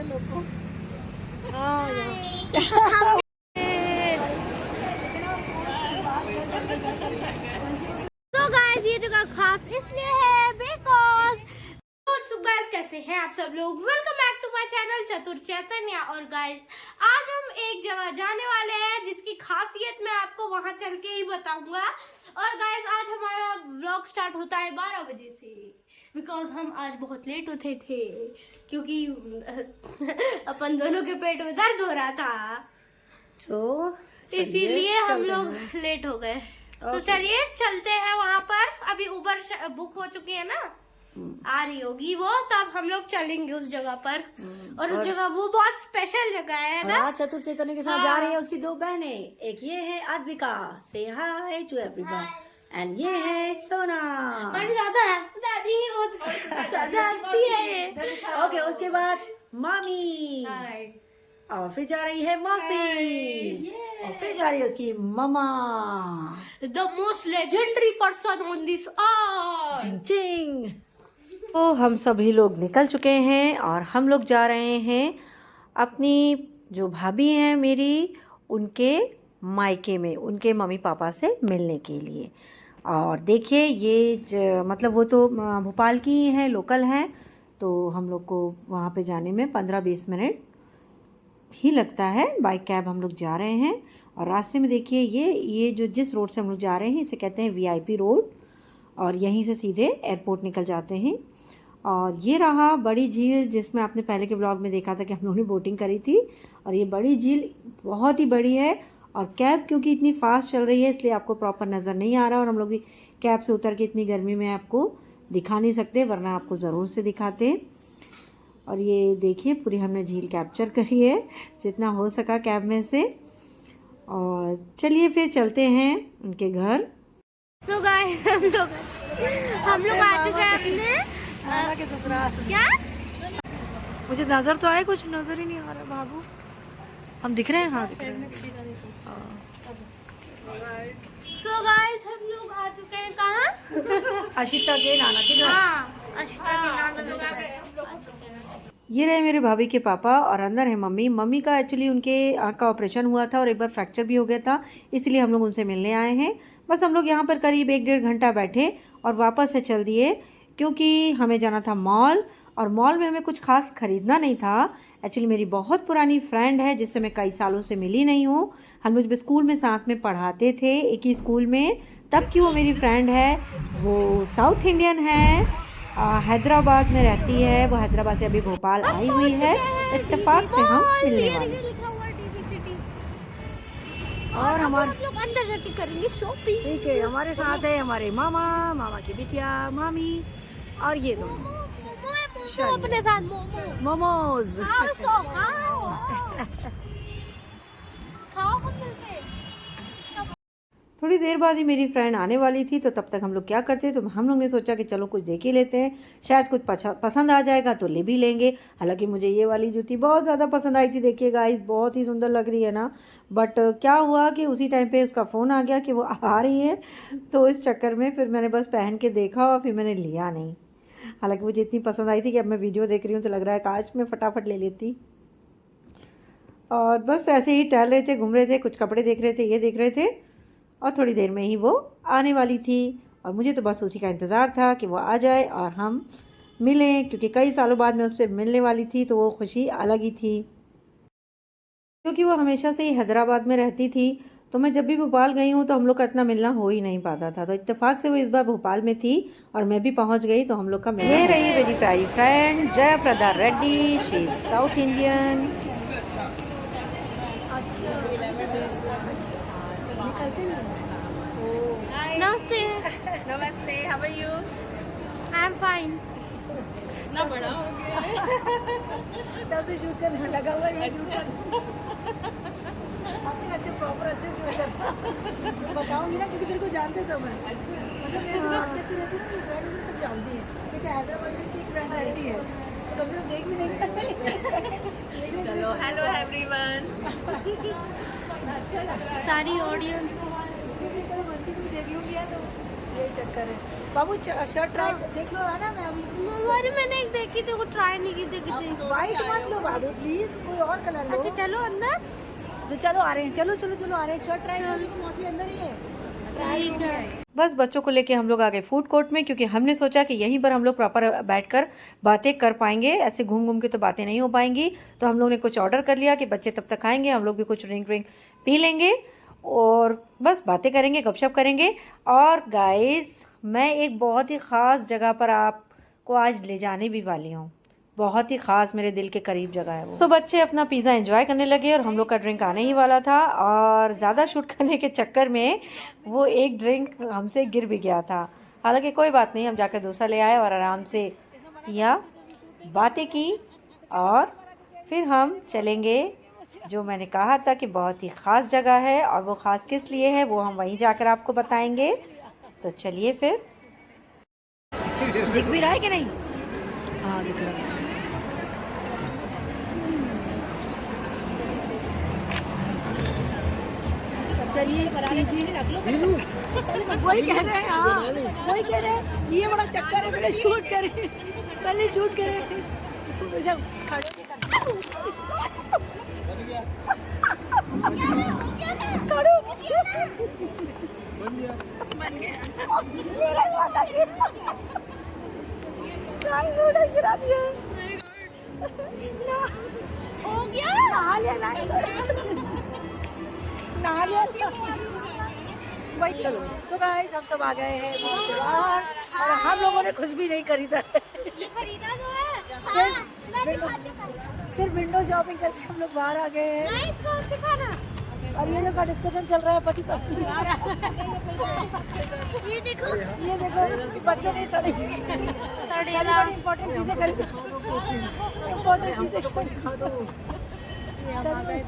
लोग को। तो गाइस ये जगह खास इसलिए है बिकॉज गाइस कैसे हैं आप सब लोग, welcome back to my channel Chatur Chaitanya. और गाइस आज हम एक जगह जाने वाले हैं जिसकी खासियत मैं आपको वहां चल के ही बताऊंगा। और गाइस आज हमारा व्लॉग स्टार्ट होता है 12 बजे से, बिकॉज हम आज बहुत लेट उठे थे क्योंकि अपन दोनों के पेट में दर्द हो रहा था, तो इसीलिए हम लोग लेट हो गए। तो चलिए चलते हैं वहां पर। अभी उबर बुक हो चुकी है ना, आ रही होगी वो, तब हम लोग चलेंगे उस जगह पर। और उस जगह वो बहुत स्पेशल जगह है ना। चतुर चैतन्य के साथ जा रही है उसकी दो बहनें, एक ये है अद्विका, से हाय टू एवरीवन, एंड ये है सोना। और ज्यादा हंसती है ये। ओके, उसके बाद मामी, और फिर जा रही है मौसी, और फिर जा रही है उसकी mama, the most legendary person on this earth. चिंग। तो हम सभी लोग निकल चुके हैं और हम लोग जा रहे हैं अपनी जो भाभी हैं मेरी, उनके मायके में, उनके मम्मी पापा से मिलने के लिए। और देखिए ये मतलब वो तो भोपाल की ही हैं, लोकल हैं, तो हम लोग को वहाँ पे जाने में 15-20 मिनट ही लगता है। बाई कैब हम लोग जा रहे हैं। और रास्ते में देखिए ये जो जिस रोड से हम लोग जा रहे हैं इसे कहते हैं VIP रोड, और यहीं से सीधे एयरपोर्ट निकल जाते हैं। और ये रहा बड़ी झील, जिसमें आपने पहले के ब्लॉग में देखा था कि हम लोगों ने बोटिंग करी थी। और ये बड़ी झील बहुत ही बड़ी है, और कैब क्योंकि इतनी फास्ट चल रही है इसलिए आपको प्रॉपर नज़र नहीं आ रहा। और हम लोग भी कैब से उतर के इतनी गर्मी में आपको दिखा नहीं सकते, वरना आपको ज़रूर से दिखाते। और ये देखिए पूरी हमने झील कैप्चर करी है जितना हो सका कैब में से। और चलिए फिर चलते हैं उनके घर। सो गाइस हम लोग आ चुके हैं अपने ससुराल। क्या, मुझे नजर तो आए, कुछ नजर ही नहीं आ रहा बाबू। हम दिख रहे हैं? हाँ दिख रहे हैं। सो गाइस हम लोग आ चुके हैं कहाँ? अशिता के नाना के घर। हाँ, अशिता के नाना लोग आ चुके हैं। ये रहे मेरे भाभी के पापा, और अंदर है मम्मी। मम्मी का एक्चुअली उनके आँख का ऑपरेशन हुआ था और एक बार फ्रैक्चर भी हो गया था, इसलिए हम लोग उनसे मिलने आए हैं। बस हम लोग यहाँ पर करीब 1-1.5 घंटा बैठे और वापस से चल दिए, क्योंकि हमें जाना था मॉल। और मॉल में हमें कुछ खास खरीदना नहीं था। एक्चुअली मेरी बहुत पुरानी फ्रेंड है जिससे मैं कई सालों से मिली नहीं हूँ। हम लोग जब स्कूल में साथ में पढ़ाते थे एक ही स्कूल में, तब की वो मेरी फ्रेंड है। वो साउथ इंडियन है, हैदराबाद में रहती है। वो हैदराबाद से अभी भोपाल आई हुई है, इत्तेफाक से हम मिलने वाले हैं। और हमारे लोग अंदर जाके करेंगे शॉपिंग। ठीक है, हमारे साथ है हमारे मामा, मामा की बिटिया, मामी, और ये दोनों अपने साथ मोमोज। खाओ सब मिलके। थोड़ी देर बाद ही मेरी फ्रेंड आने वाली थी, तो तब तक हम लोग क्या करते, तो हम लोग ने सोचा कि चलो कुछ देख ही लेते हैं, शायद कुछ पसंद आ जाएगा तो ले भी लेंगे। हालांकि मुझे ये वाली जूती बहुत ज़्यादा पसंद आई थी, देखिए गाइस बहुत ही सुंदर लग रही है ना। बट क्या हुआ कि उसी टाइम पे उसका फ़ोन आ गया कि वो आ रही है, तो इस चक्कर में फिर मैंने बस पहन के देखा और फिर मैंने लिया नहीं। हालांकि मुझे इतनी पसंद आई थी कि अब मैं वीडियो देख रही हूँ तो लग रहा है काश मैं फटाफट ले लेती। और बस ऐसे ही टहल रहे थे, घूम रहे थे, कुछ कपड़े देख रहे थे, ये देख रहे थे, और थोड़ी देर में ही वो आने वाली थी। और मुझे तो बस उसी का इंतज़ार था कि वो आ जाए और हम मिलें, क्योंकि कई सालों बाद मैं उससे मिलने वाली थी, तो वो खुशी अलग ही थी। क्योंकि वो हमेशा से ही हैदराबाद में रहती थी, तो मैं जब भी भोपाल गई हूँ तो हम लोग का इतना मिलना हो ही नहीं पाता था। तो इत्तेफाक से वो इस बार भोपाल में थी और मैं भी पहुँच गई, तो हम लोग का मिलना। ये रही मेरी प्यारी friend Jayaprada Reddy, she is South Indian. नमस्ते। नमस्ते, how are you? I am fine. ना बड़ा हो गया तब से शूट करने लगा हुआ है, शूट कर अपने अच्छे प्रॉपर अच्छे शूट कर बताऊंगी ना, क्योंकि तेरे को जानते सब है। अच्छा, मतलब मेरे से बात करती रहती है, फ्रेंड मुझे सब जानती है कि चाहे हैदराबाद में एक फ्रेंड रहती है, तो कभी देख भी नहीं। चलो, हेलो एवरीवन। सारी ऑडियंस को देख लूंगी तो ये चक्कर है बाबू। शर्ट ट्राई देख लो, है ना? मैं अभी अरे मैंने एक देखी थी, वो ट्राई नहीं की थी। वाइट मत लो बाबू प्लीज, कोई और कलर लो। अच्छा चलो अंदर। तो चलो आ रहे हैं, चलो चलो चलो आ रहे हैं। शर्ट ट्राई करने की मौसी अंदर ही है। ठीक है। बस बच्चों को लेके हम लोग आ गए फूड कोर्ट में, क्योंकि हमने सोचा कि यहीं पर हम लोग प्रॉपर बैठकर बातें कर पाएंगे। ऐसे घूम घूम के तो बातें नहीं हो पाएंगी। तो हम लोग ने कुछ ऑर्डर कर लिया कि बच्चे तब तक खाएंगे, हम लोग भी कुछ ड्रिंक व्रिंक पी लेंगे और बस बातें करेंगे, गपशप करेंगे। और गाइस, मैं एक बहुत ही ख़ास जगह पर आपको आज ले जाने भी वाली हूँ। बहुत ही ख़ास, मेरे दिल के करीब जगह है वो। सो बच्चे अपना पिज़्ज़ा एंजॉय करने लगे और हम लोग का ड्रिंक आने ही वाला था। और ज़्यादा शूट करने के चक्कर में वो एक ड्रिंक हमसे गिर भी गया था। हालांकि कोई बात नहीं, हम जाकर दूसरा ले आए और आराम से या बातें की। और फिर हम चलेंगे, जो मैंने कहा था कि बहुत ही ख़ास जगह है, और वो ख़ास किस लिए है वो हम वहीं जाकर आपको बताएंगे। तो चलिए फिर। दिख भी रहा है कि नहीं? हाँ दिख रहा है। चलिए वही कह रहे हैं, हाँ वही कह रहे हैं। ये बड़ा चक्कर है, पहले शूट करें, पहले शूट करें। जब खड़े गिरा दिया हो गया। नहा लिया भाई। चलो सो गाइस, हम सब आ गए हैं बाहर और हम लोगों ने कुछ भी नहीं खरीदा। खरीदा तो है। सिर्फ विंडो शॉपिंग करके हम लोग बाहर आ गए हैं। नहीं, इसको दिखाना। और ये लोग का डिस्कशन चल रहा है पति पत्नी। ये देखो, ये देखो बच्चों ने सड़ी इम्पोर्टेंट चीजें खरीदी। इम्पोर्टेंट चीजें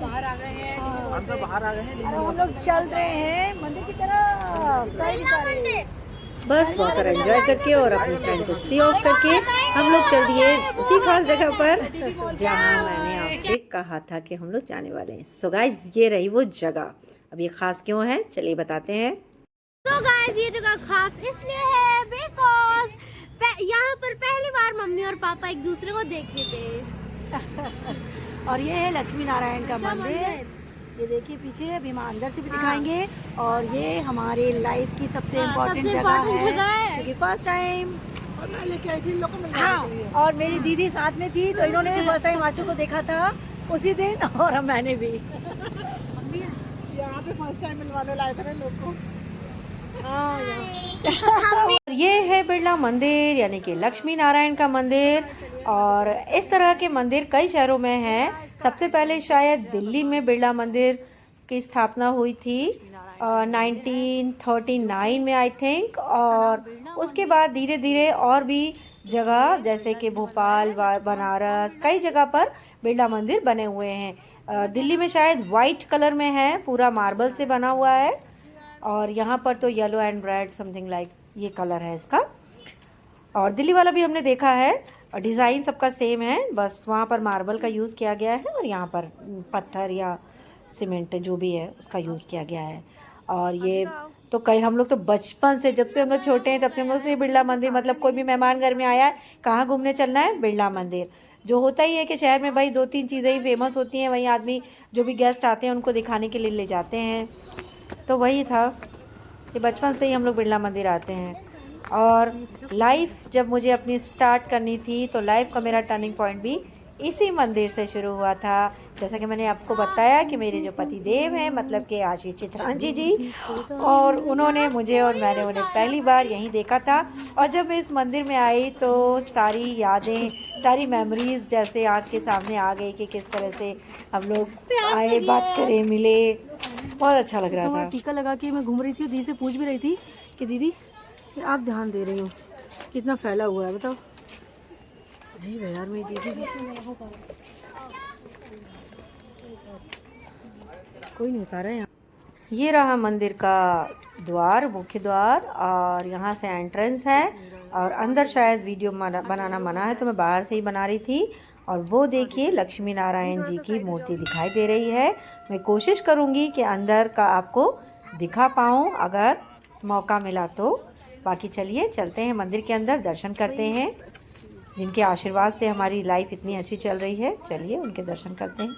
बाहर आ गए हैं। हम सब बाहर आ गए हैं। हम लोग चल रहे हैं मंदिर की तरफ। बस बहुत सारा एंजॉय करके और अपने फ्रेंड को सी ऑफ करके हम लोग चल दिए उसी खास जगह पर जहाँ मैंने आपसे कहा था कि हम लोग जाने वाले हैं। सो गाइस, ये रही वो जगह। अब ये खास क्यों है, चलिए बताते हैं। तो गाइस, ये जगह खास इसलिए है बिकॉज यहाँ पर पहली बार मम्मी और पापा एक दूसरे को देखे थे। और ये है लक्ष्मी नारायण का मंदिर। ये देखिए पीछे, अभी हम अंदर से भी दिखाएंगे। और ये हमारे लाइफ की सबसे इम्पोर्टेंट जगह है, क्योंकि फर्स्ट टाइम मैं लेके आई थी लोगों को। हाँ, और मेरी दीदी साथ में थी, तो इन्होंने भी फर्स्ट टाइम आशु को देखा था उसी दिन, और मैंने भी यहाँ पे फर्स्ट टाइम मिलवाने लाए थे लोग को। ये है बिरला मंदिर, यानी कि लक्ष्मी नारायण का मंदिर। और इस तरह के मंदिर कई शहरों में हैं। सबसे पहले शायद दिल्ली में बिरला मंदिर की स्थापना हुई थी 1939 में आई थिंक। और उसके बाद धीरे धीरे और भी जगह जैसे कि भोपाल, बनारस, कई जगह पर बिरला मंदिर बने हुए हैं। दिल्ली में शायद वाइट कलर में है, पूरा मार्बल से बना हुआ है। और यहाँ पर तो yellow and read something like ये कलर है इसका। और दिल्ली वाला भी हमने देखा है, डिज़ाइन सबका सेम है, बस वहाँ पर मार्बल का यूज़ किया गया है और यहाँ पर पत्थर या सीमेंट जो भी है उसका यूज़ किया गया है। और ये तो कई हम लोग तो बचपन से, जब से हम लोग छोटे हैं तब से हम लोग से बिरला मंदिर, मतलब कोई भी मेहमान घर में आया है, कहाँ घूमने चलना है, बिरला मंदिर। जो होता ही है कि शहर में भाई 2-3 चीज़ें ही फेमस होती हैं, वहीं आदमी जो भी गेस्ट आते हैं उनको दिखाने के लिए ले जाते हैं। तो वही था कि बचपन से ही हम लोग बिरला मंदिर आते हैं। और लाइफ जब मुझे अपनी स्टार्ट करनी थी तो लाइफ का मेरा टर्निंग पॉइंट भी इसी मंदिर से शुरू हुआ था। जैसा कि मैंने आपको बताया कि मेरे जो पति देव हैं, मतलब कि आशीष चित्रांजी जी, और उन्होंने मुझे और मैंने उन्हें पहली बार यहीं देखा था। और जब मैं इस मंदिर में आई तो सारी यादें, सारी मेमोरीज जैसे आँख के सामने आ गई कि किस तरह से हम लोग आए, बात करे, मिले। बहुत अच्छा लग रहा था। टीका लगा के मैं घूम रही थी, दीदी से पूछ भी रही थी कि दीदी आप ध्यान दे रही हो कितना फैला हुआ है, बताओ। जी यार मेरी दीदी भी कोई नहीं उतारा है यहाँ। ये रहा मंदिर का द्वार, मुख्य द्वार, और यहाँ से एंट्रेंस है। और अंदर शायद वीडियो बनाना मना है तो मैं बाहर से ही बना रही थी। और वो देखिए लक्ष्मी नारायण जी की मूर्ति दिखाई दे रही है। मैं कोशिश करूँगी कि अंदर का आपको दिखा पाऊँ अगर मौका मिला तो। बाकी चलिए चलते हैं मंदिर के अंदर, दर्शन करते हैं। जिनके आशीर्वाद से हमारी लाइफ इतनी अच्छी चल रही है, चलिए उनके दर्शन करते हैं,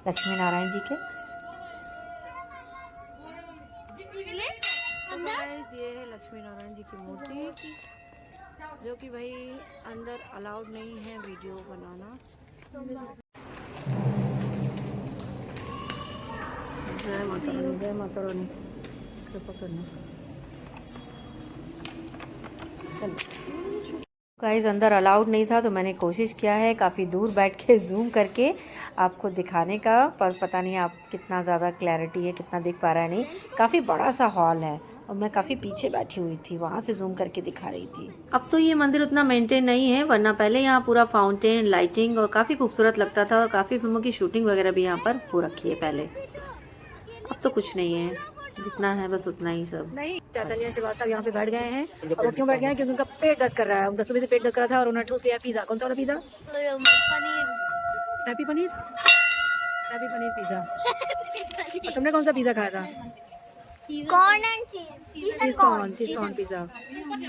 लक्ष्मी नारायण जी के। ये है लक्ष्मी नारायण जी की मूर्ति, जो कि भाई अंदर अलाउड नहीं है वीडियो बनाना। जय माता रानी, जय माता रानी, कृपा करना। चलो गाइस, अंदर अलाउड नहीं था तो मैंने कोशिश किया है काफ़ी दूर बैठ के जूम करके आपको दिखाने का, पर पता नहीं आप कितना ज़्यादा क्लैरिटी है, कितना देख पा रहा है। नहीं, काफ़ी बड़ा सा हॉल है और मैं काफ़ी पीछे बैठी हुई थी, वहाँ से जूम करके दिखा रही थी। अब तो ये मंदिर उतना मेंटेन नहीं है, वरना पहले यहाँ पूरा फाउंटेन, लाइटिंग और काफ़ी खूबसूरत लगता था और काफ़ी फिल्मों की शूटिंग वगैरह भी यहाँ पर हो रखी है पहले। अब तो कुछ नहीं है, जितना है बस उतना ही सब। नहीं, चैतन्य श्रीवास्तव यहाँ पे बैठ गए हैं, और वो क्यों बैठ गए हैं? क्योंकि उनका पेट दर्द कर रहा है, उनका सुबह से पेट दर्द कर रहा था और उन्होंने ठूस लिया पिज़्ज़ा। कौन सा वाला pizza? Happy paneer, happy paneer pizza. तुमने कौन सा पिज़्ज़ा खाया था? कॉर्न एंड चीज, चीज कॉर्न पिज़्ज़ा।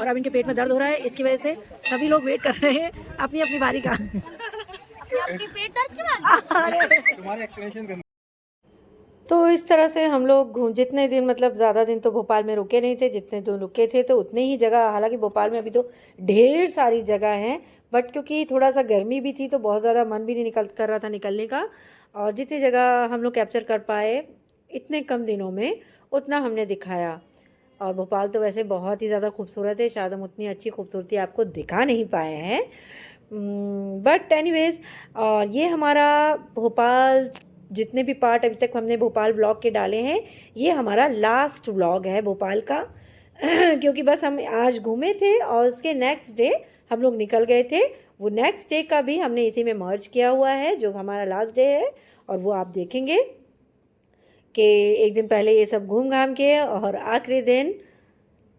और अब इनके पेट में दर्द हो रहा है, इसकी वजह से सभी लोग वेट कर रहे हैं अपनी अपनी बारी का। अपनी पेट दर्द के बाद तो इस तरह से हम लोग जितने दिन, मतलब ज़्यादा दिन तो भोपाल में रुके नहीं थे, जितने दिन रुके थे तो उतने ही जगह, हालांकि भोपाल में अभी तो ढेर सारी जगह हैं, बट क्योंकि थोड़ा सा गर्मी भी थी तो बहुत ज़्यादा मन भी नहीं कर रहा था निकलने का। और जितनी जगह हम लोग कैप्चर कर पाए इतने कम दिनों में, उतना हमने दिखाया। और भोपाल तो वैसे बहुत ही ज़्यादा खूबसूरत है, शायद हम उतनी अच्छी खूबसूरती आपको दिखा नहीं पाए हैं, बट एनीवेज। और ये हमारा भोपाल, जितने भी पार्ट अभी तक हमने भोपाल व्लॉग के डाले हैं, ये हमारा लास्ट व्लॉग है भोपाल का। क्योंकि बस हम आज घूमे थे और उसके नेक्स्ट डे हम लोग निकल गए थे। वो नेक्स्ट डे का भी हमने इसी में मर्ज किया हुआ है, जो हमारा लास्ट डे है, और वो आप देखेंगे कि एक दिन पहले ये सब घूम घाम के और आखिरी दिन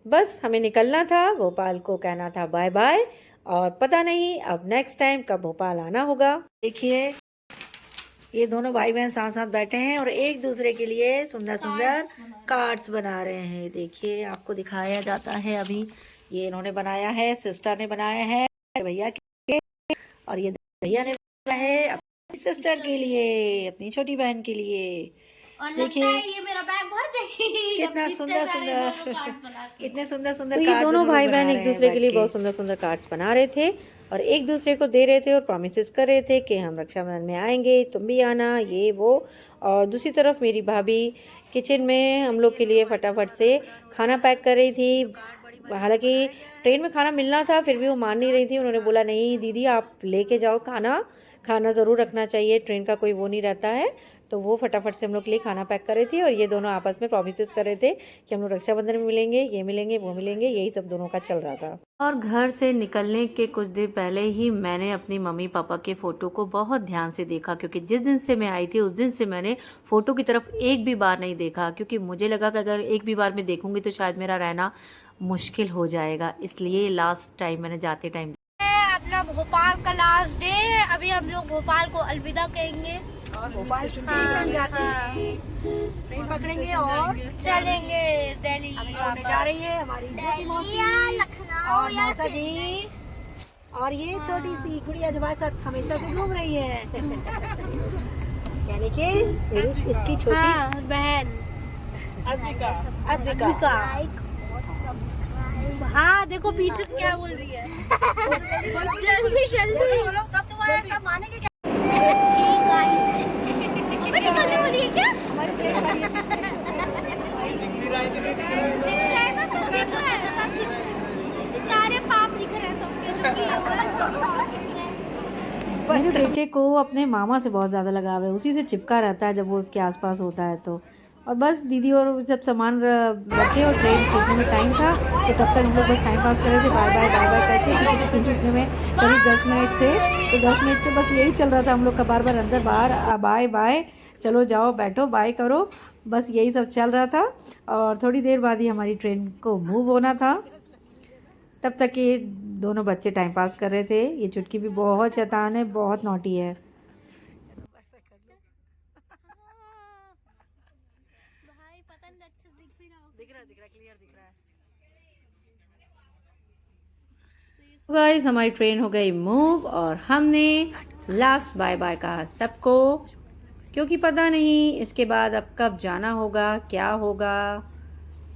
बस हमें निकलना था, भोपाल को कहना था बाय बाय। और पता नहीं अब नेक्स्ट टाइम कब भोपाल आना होगा। देखिए ये दोनों भाई बहन साथ साथ बैठे हैं और एक दूसरे के लिए सुंदर सुंदर कार्ड्स बना रहे हैं। देखिए आपको दिखाया जाता है अभी, ये इन्होंने बनाया है, सिस्टर ने बनाया है भैया के, और ये भैया ने बनाया है अपनी सिस्टर के लिए, अपनी छोटी बहन के लिए। देखिए ये मेरा बैग भर देगी, कितना सुंदर सुंदर, कितने सुंदर सुंदर। तो ये दोनों दोनों भाई बहन एक दूसरे के लिए बहुत सुंदर सुंदर कार्ड्स बना रहे थे और एक दूसरे को दे रहे थे और प्रॉमिसेस कर रहे थे कि हम रक्षाबंधन में आएंगे, तुम भी आना, ये वो। और दूसरी तरफ मेरी भाभी किचन में हम लोग के लिए फटाफट से खाना पैक कर रही थी। हालांकि ट्रेन में खाना मिलना था, फिर भी वो मान नहीं रही थी। उन्होंने बोला नहीं दीदी आप लेके जाओ खाना, खाना ज़रूर रखना चाहिए, ट्रेन का कोई वो नहीं रहता है। तो वो फटाफट से हम लोग के लिए खाना पैक कर रही थी और ये दोनों आपस में प्रॉमिसेस कर रहे थे कि हम लोग रक्षाबंधन में मिलेंगे, ये मिलेंगे, वो मिलेंगे, यही सब दोनों का चल रहा था। और घर से निकलने के कुछ देर पहले ही मैंने अपनी मम्मी पापा के फ़ोटो को बहुत ध्यान से देखा, क्योंकि जिस दिन से मैं आई थी उस दिन से मैंने फ़ोटो की तरफ एक भी बार नहीं देखा, क्योंकि मुझे लगा कि अगर एक भी बार मैं देखूंगी तो शायद मेरा रहना मुश्किल हो जाएगा। इसलिए लास्ट टाइम मैंने जाते टाइम अपना भोपाल का लास्ट डे है। अभी हम लोग भोपाल को अलविदा कहेंगे और भोपाल स्टेशन जाते हैं, ट्रेन पकड़ेंगे और चलेंगे दिल्ली। छोड़ने जा रही है हमारी छोटी मौसी और मौसा जी, और ये छोटी सी गुड़िया जो हमारे साथ हमेशा से घूम रही है। यानी कि इसकी छोटी बहन अद्विका। हाँ देखो पीछे से क्या बोल रही है। जल्दी जल्दी तब तुम्हारे सब मानेंगे क्या? निकलने वाली है क्या? सारे पाप लिख रहे हैं सबके, मेरे बेटे को अपने मामा से बहुत ज़्यादा लगाव है, उसी से चिपका रहता है जब वो उसके आसपास होता है तो। और बस दीदी और जब सामान रखे और ट्रेन छूटने में टाइम था तो तब तक हम लोग बस टाइम पास कर रहे थे, बाय बाय बाय बाय करके, क्योंकि ट्रेन छूटने में करीब 10 मिनट थे। तो 10 मिनट से बस यही चल रहा था हम लोग का, बार बार अंदर बाहर, बाय बाय, चलो जाओ बैठो, बाय करो, बस यही सब चल रहा था। और थोड़ी देर बाद ही हमारी ट्रेन को मूव होना था, तब तक ये दोनों बच्चे टाइम पास कर रहे थे। ये चुटकी भी बहुत शैतान है, बहुत नॉटी है। भाई पता नहीं अच्छे दिख भी रहा हो। दिख रहा क्लियर दिख रहा है। गाइस हमारी ट्रेन हो गई मूव और हमने लास्ट बाय बाय कहा सबको, क्योंकि पता नहीं इसके बाद अब कब जाना होगा, क्या होगा।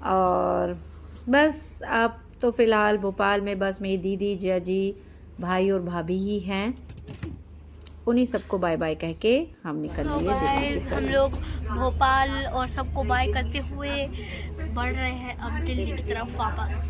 और बस अब तो फ़िलहाल भोपाल में बस मेरी दीदी, जियाजी, भाई और भाभी ही हैं। उन्हीं सबको बाय बाय कह के हम निकल So लिए दिल्ली की guys, तरफ। हम लोग भोपाल और सबको बाय करते हुए बढ़ रहे हैं अब दिल्ली की तरफ वापस।